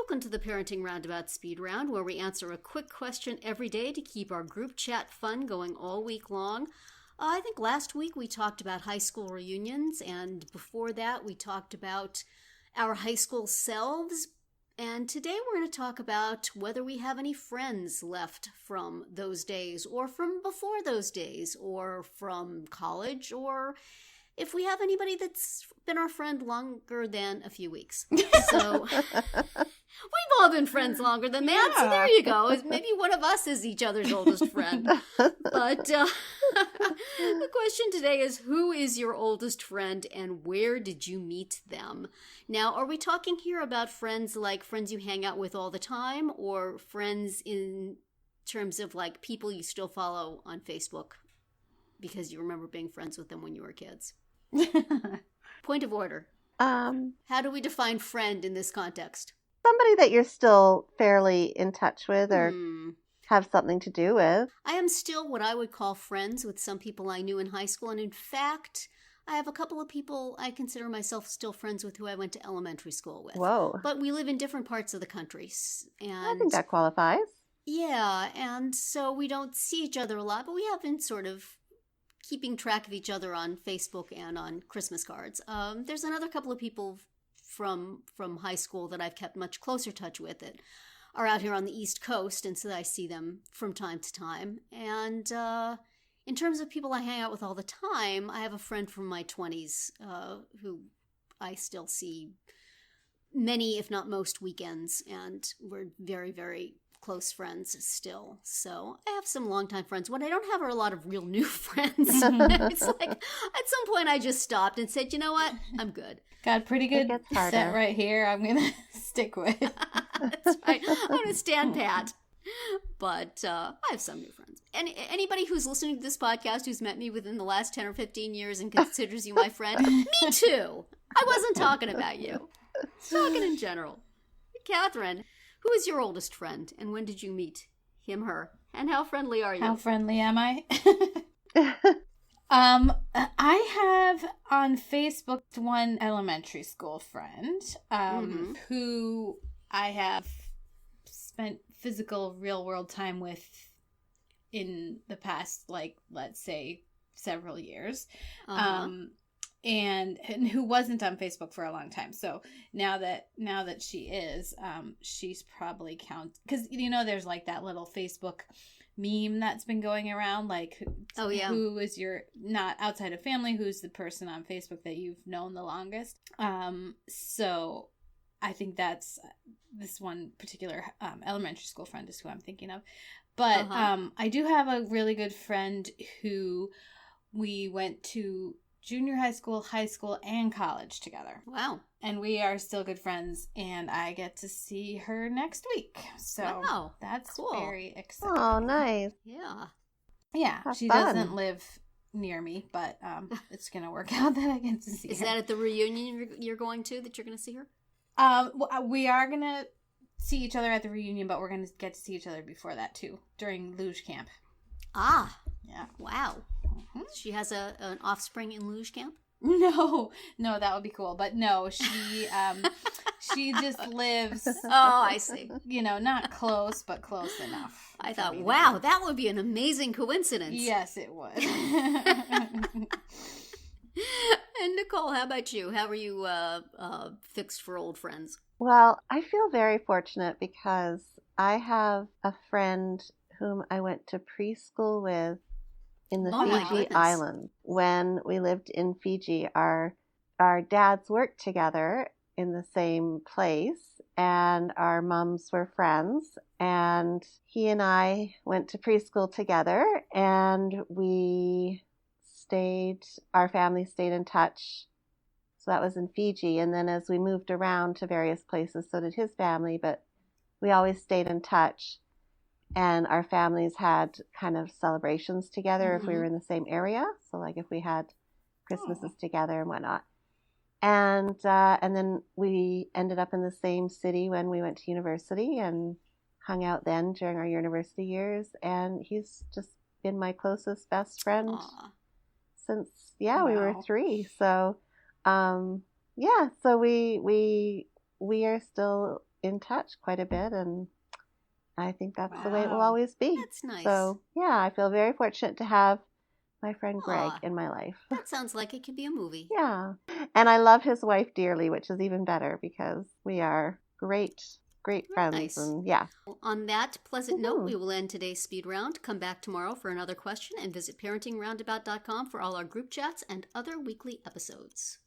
Welcome to the Parenting Roundabout Speed Round, where we answer a quick question every day to keep our group chat fun going all week long. I think last week we talked about high school reunions, and before that we talked about our high school selves. And today we're going to talk about whether we have any friends left from those days, or from before those days, or from college, or if we have anybody that's been our friend longer than a few weeks. So we've all been friends longer than that, so there you go. Maybe one of us is each other's oldest friend. But the question today is, who is your oldest friend and where did you meet them? Now, are we talking here about friends like friends you hang out with all the time, or friends in terms of like people you still follow on Facebook because you remember being friends with them when you were kids? Point of order. How do we define friend in this context? Somebody that you're still fairly in touch with or have something to do with. I am still what I would call friends with some people I knew in high school. And in fact, I have a couple of people I consider myself still friends with who I went to elementary school with. Whoa. But we live in different parts of the country. And I think that qualifies. Yeah, and so we don't see each other a lot, but we have been sort of keeping track of each other on Facebook and on Christmas cards. There's another couple of people from high school that I've kept much closer touch with that are out here on the East Coast, and so I see them from time to time. And in terms of people I hang out with all the time, I have a friend from my 20s who I still see many, if not most, weekends, and we're very, very close friends still. So I have some longtime friends. What I don't have are a lot of real new friends. It's like at some point I just stopped and said, you know what? I'm good. Got a pretty good set right here. I'm going to stick with. That's right. I'm going to stand pat. But I have some new friends. Anybody who's listening to this podcast who's met me within the last 10 or 15 years and considers you my friend, me too. I wasn't talking about you. Talking in general. Catherine, who is your oldest friend, and when did you meet him, her, and how friendly are you? How friendly am I? I have on Facebook one elementary school friend who I have spent physical real world time with in the past, like, let's say, several years. And who wasn't on Facebook for a long time. So now that she is, she's probably because there's like that little Facebook meme that's been going around, like, who is your, not outside of family, who's the person on Facebook that you've known the longest. So I think that's this one particular elementary school friend is who I'm thinking of. But I do have a really good friend who we went to junior high school, and college together. Wow. And we are still good friends, and I get to see her next week. So that's cool. Very exciting. Oh, nice. Yeah. Yeah. Have she fun. doesn't live near me, but it's going to work out that I get to see her. Is that at the reunion you're going to, that you're going to see her? We are going to see each other at the reunion, but we're going to get to see each other before that, too, during luge camp. Ah. Yeah. Wow. She has an offspring in luge camp? No, that would be cool. But no, she just lives. Oh, I see. Not close, but close enough. I thought, wow, that would be an amazing coincidence. Yes, it would. And Nicole, how about you? How are you fixed for old friends? Well, I feel very fortunate because I have a friend whom I went to preschool with in the Fiji Islands. When we lived in Fiji, our dads worked together in the same place, and our mums were friends, and he and I went to preschool together, and our family stayed in touch. So that was in Fiji, and then as we moved around to various places, so did his family, but we always stayed in touch. And our families had kind of celebrations together if we were in the same area. So like if we had Christmases together and whatnot. And then we ended up in the same city when we went to university and hung out then during our university years. And he's just been my closest best friend since, we were 3. So, so we are still in touch quite a bit, and I think that's the way it will Wow. always be. That's nice. So, yeah, I feel very fortunate to have my friend Greg Aw. in my life. That sounds like it could be a movie. Yeah. And I love his wife dearly, which is even better because we are great friends. Nice. And yeah. Well, on that pleasant note, Mhm. we will end today's speed round. Come back tomorrow for another question and visit parentingroundabout.com for all our group chats and other weekly episodes.